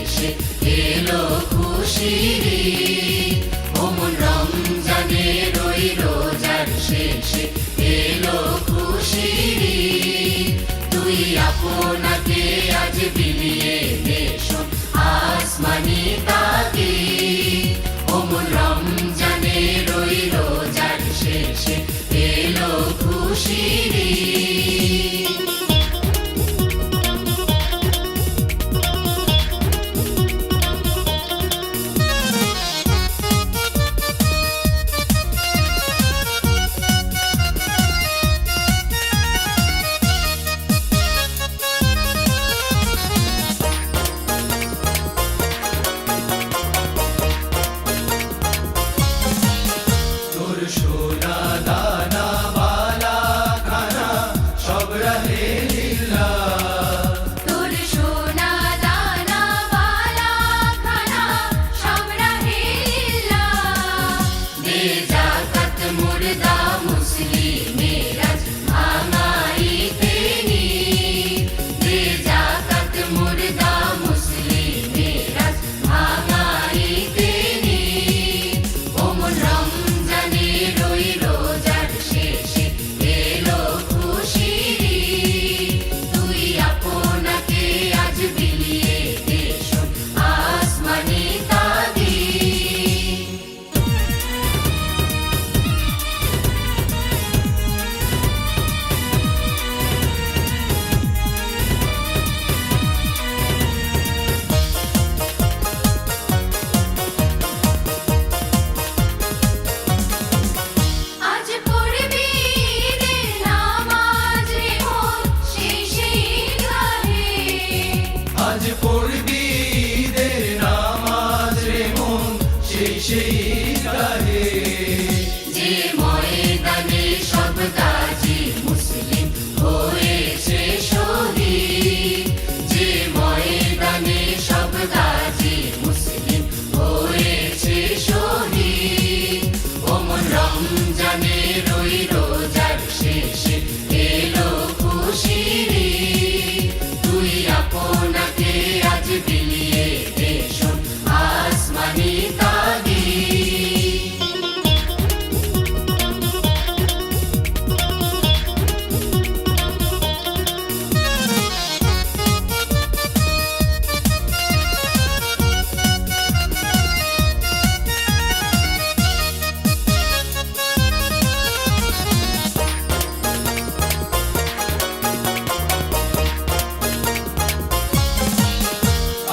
শেষে এলো খুশির ঈদ। ও মন রমজানের ওই রোজার শেষে এলো খুশির ঈদ। তুই আপনাকে আজ বিলিয়ে দে শোন আসমানি তাগিদ। ও মন রমজানের ওই রোজার শেষে এলো খুশির ঈদ। তোর সোনা দানা বালা খানা সব রাহে লিল্লাহ। তোর সোনা দানা বালা খানা সব রাহে লিল্লাহ। দে যাকাত মুর্দা মুসলিমের আজ ভাঙাইতে নিদ। দে যাকাত মুর্দা মুসলিমের আজ ভাঙাইতে নিদ। ও মন রমজানের ওই রোজার শেষে এলো খুশির ঈদ। তুই আপনাকে আজ বিলিয়ে দে শোন আসমানি তাগিদ। আজ পড়বি ঈদের নামাজ রে মন সেই গাহে। আজ পড়বি ঈদের নামাজ রে মন সেই গাহে। যে ময়দানে সব গাজী মুসলিম হয়েছে শহীদ। যে ময়দানে সব গাজী মুসলিম হয়েছে শহীদ। ও মন রমজানের ওই রোজার শেষে এলো খুশির ঈদ। তুই আপনাকে আজ বিলিয়ে দে শোন আসমানি তাগিদ।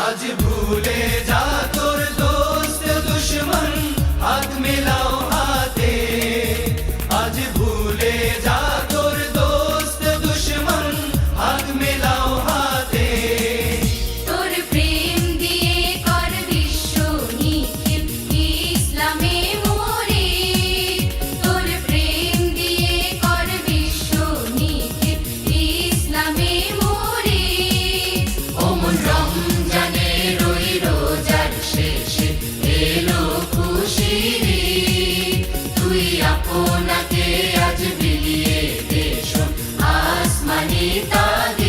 আজ ভুলে যা তোর দোস্ত দুশ্মন হাত মেলাও হাতে। আজ ভুলে যা তোর দোস্ত দুশ্মন হাত মেলাও হাতে। তোর প্রেম দিয়ে কর বিশ্ব নিখিল ইসলামে মোরে। তোর প্রেম দিয়ে কর বিশ্ব নিখিল ইসলামে মোরে। ও মন রমজানের ওই রোজার শেষে এলো খুশির ঈদ। তুই আপনাকে আজ বিলিয়ে দে শোন আসমানি তাগিদ।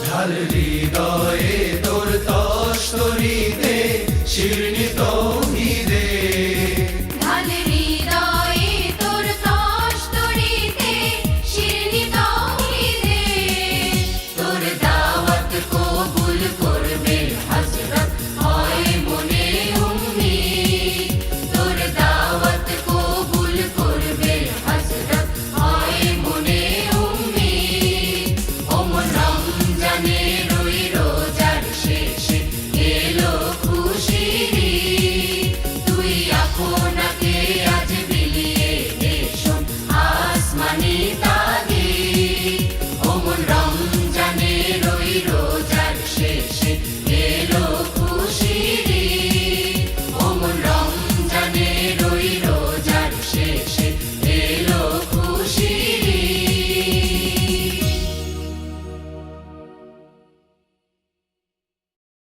ঢাল হৃদয়ে তোর তস্তরিতে শিরনি